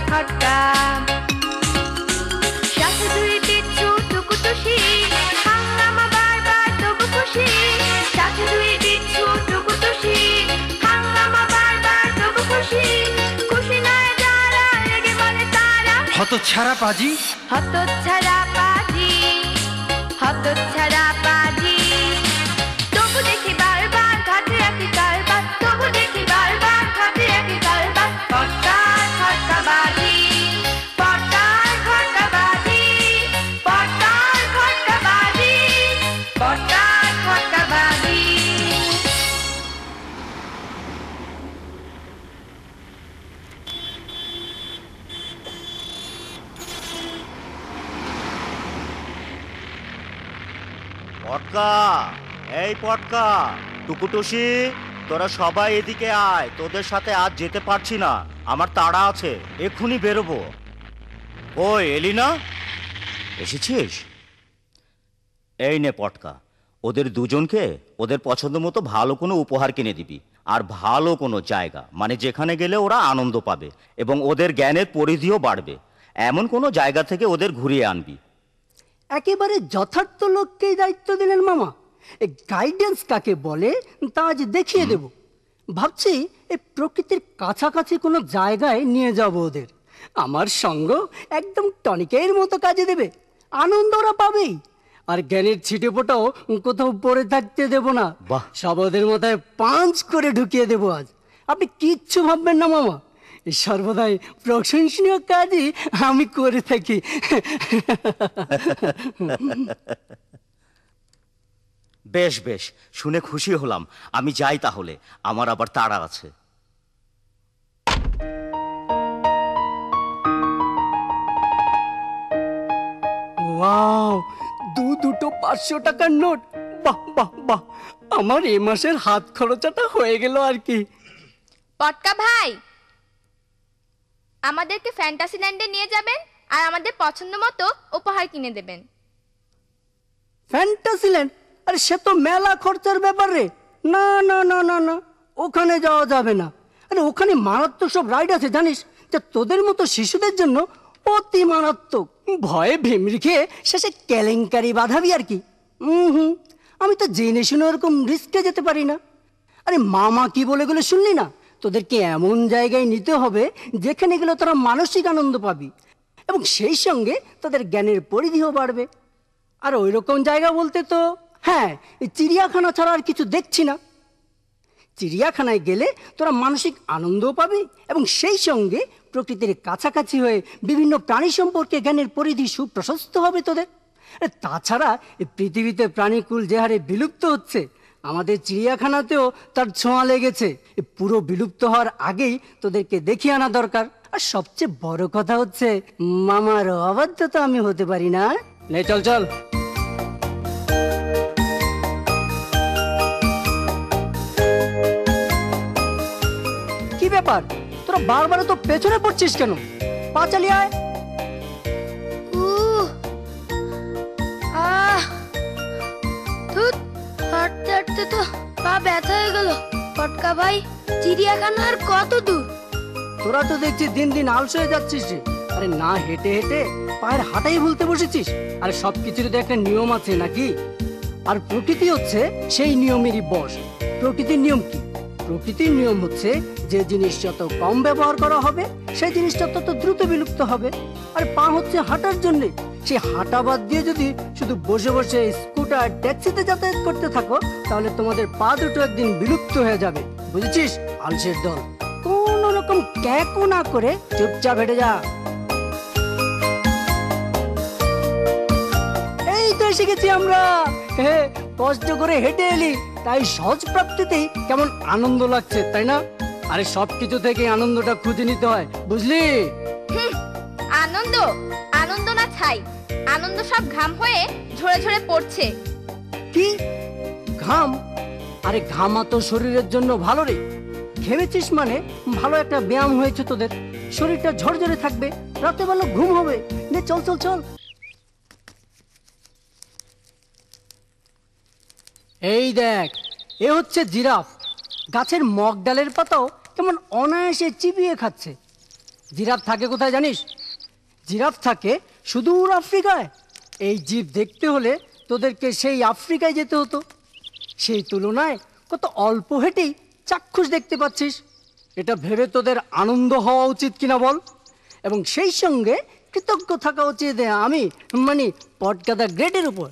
খটকা সাথে দুই বিচ্ছু টুকুটুসি হাঙ্গামা বারবার তবু খুশি সাথে দুই বিচ্ছু টুকুটুসি হাঙ্গামা বারবার তবু খুশি খুশি নয় যারা রেগে বলে তারা হতচ্ছাড়া পাজি হতচ্ছাড়া পাজি হতচ্ছাড়া পাজি তবু দেখি বারবার ঘাটে একই কারবার তবু দেখি বারবার ঘাটে একই কারবার পটকার খটকাবাজি পটকার খটকাবাজি পটকার খটকাবাজি পটকার খটকাবাজি পটকা, এই পটকা, টুকুটুসি, তোরা সবাই এদিকে আয়। তোদের সাথে আজ যেতে পারছি না, আমার তাড়া আছে, এক্ষুনি বেরোবো। ওই এলি না? এসেছিস? এই নে পটকা, ওদের দুজনকে ওদের পছন্দ মতো ভালো কোনো উপহার কিনে দিবি, আর ভালো কোনো জায়গা, মানে যেখানে গেলে ওরা আনন্দ পাবে এবং ওদের জ্ঞানের পরিধিও বাড়বে, এমন কোনো জায়গা থেকে ওদের ঘুরিয়ে আনবি। একেবারে যথার্থ লোককেই দায়িত্ব দিলেন মামা। এই গাইডেন্স কাকে বলে তা আজ দেখিয়ে দেব। ভাবছি এই প্রকৃতির কাছাকাছি কোনো জায়গায় নিয়ে যাব ওদের। আমার সঙ্গ একদম টনিকের মতো কাজে দেবে, আনন্দ ওরা পাবেই। আর জ্ঞানের ছিটে ফোটাও কোথাও পড়ে থাকতে দেব না, সব ওদের মাথায় পাঁচ করে ঢুকিয়ে দেব আজ। আপনি কিচ্ছু ভাববেন না মামা, সর্বদাই প্রশংসনীয় কাজই আমি করে থাকি। বেশ বেশ, শুনে খুশি হলাম। আমি যাই তাহলে, আমার আবার তাড়া আছে। ওয়াও, দুটো 500 টাকার নোট। বাহ বাহ বাহ, আমার এ মাসের হাত খরচাটা হয়ে গেল আর কি। পটকা ভাই, আমাদেরকে ফ্যান্টাসি ল্যান্ডে নিয়ে যাবেন আর আমাদের পছন্দ মতো উপহার কিনে দেবেন। Fantasy land? আরে সে তো মেলা খরচার ব্যাপার রে। না না না না না, ওখানে যাওয়া যাবে না। আরে ওখানে মারাত্মক সব রাইড আছে জানিস, যা তোদের মতো শিশুদের জন্য অতি মারাত্মক। ভয়ে ভিমড়ি খেয়ে শেষে কেলেঙ্কারি বাঁধাবি আর কি। আমি তো জেনে শুনে ওরকম রিস্কে যেতে পারি না। আরে মামা কি বলে গেলে শুনলি না, তোদেরকে এমন জায়গায় নিতে হবে যেখানে গেলে তোরা মানসিক আনন্দ পাবি এবং সেই সঙ্গে তোদের জ্ঞানের পরিধিও বাড়বে। আর ওই রকম জায়গা বলতে তো হ্যাঁ, এই চিড়িয়াখানা ছাড়া আর কিছু দেখছি না। চিড়িয়াখানায় গেলে তোরা মানসিক আনন্দও পাবি এবং সেই সঙ্গে প্রকৃতির কাছাকাছি হয়ে বিভিন্ন প্রাণী সম্পর্কে জ্ঞানের পরিধি সুপ্রশস্ত হবে তোদের। তাছাড়া এই পৃথিবীতে প্রাণীকুল যে হারে বিলুপ্ত হচ্ছে, আমাদের চিড়িয়াখানাতেও তার ছোঁয়া লেগেছে। পুরো বিলুপ্ত হওয়ার আগেই তোদেরকে দেখিয়ে আনা দরকার। আর সবচেয়ে বড় কথা হচ্ছে, মামার অবাধ্য তো আমি হতে পারি না। নে চল চল। কি ব্যাপার, তোরা বারবার তো পেছনে পড়ছিস কেন? পা চালিয়ে আয়। হাঁটতে হাঁটতে তো পা ব্যথা হয়ে গেল। পটকা ভাই, চিড়িয়াখানা আর কত দূর? তোরা তো দেখছি দিন দিন আলস হয়ে যাচ্ছিস। আরে না হেঁটে হেঁটে পায়ের হাঁটাই ভুলতে বসেছিস। আরে সবকিছুর তো একটা নিয়ম আছে নাকি? আর প্রকৃতি হচ্ছে সেই নিয়মেরই বশ। প্রকৃতির নিয়ম কি? প্রকৃতির নিয়ম হচ্ছে যে জিনিস যত কম ব্যবহার করা হবে সেই জিনিসটা তত দ্রুত বিলুপ্ত হবে। আর পা হচ্ছে হাঁটার জন্য, সেই হাঁটা বাদ দিয়ে যদি শুধু বসে বসে স্কুটার ট্যাক্সিতে যাতায়াত করতে থাকো, তাহলে তোমাদের পা দুটো একদিন বিলুপ্ত হয়ে যাবে। বুঝেছিস? আলসের দল, কোন রকম ক্যাকও না করে চুপচাপ হেঁটে যা। এই তো এসে গেছি আমরা। কষ্ট করে হেঁটে এলি, তাই সহজ প্রাপ্তিতেই কেমন আনন্দ লাগছে, তাই না? আরে সবকিছু থেকে আনন্দটা খুঁজে নিতে হয়, বুঝলি? আনন্দ? আনন্দ না ছাই, আনন্দ সব ঘাম হয়ে ঝরে ঝরে পড়ছে। কি ঘাম? আরে ঘামা তো শরীরের জন্য ভালো রে। ঘেমেছিস মানে ভালো একটা ব্যায়াম হয়েছে তোদের, শরীরটা ঝরঝরে থাকবে, রাতে ভালো ঘুম হবে। নে চল চল চল। এই দেখ, এ হচ্ছে জিরাফ। গাছের মগ ডালের পাতাও কেমন অনায়াসে চিবিয়ে খাচ্ছে। জিরাফ থাকে কোথায় জানিস? জিরাফ থাকে সুদূর আফ্রিকায়। এই জীব দেখতে হলে তোদেরকে সেই আফ্রিকায় যেতে হতো। সেই তুলনায় কত অল্প হেঁটেই চাক্ষুষ দেখতে পাচ্ছিস। এটা ভেবে তোদের আনন্দ হওয়া উচিত কিনা বল? এবং সেই সঙ্গে কৃতজ্ঞ থাকা উচিত আমি মানে পটগাদা গ্রেডের উপর।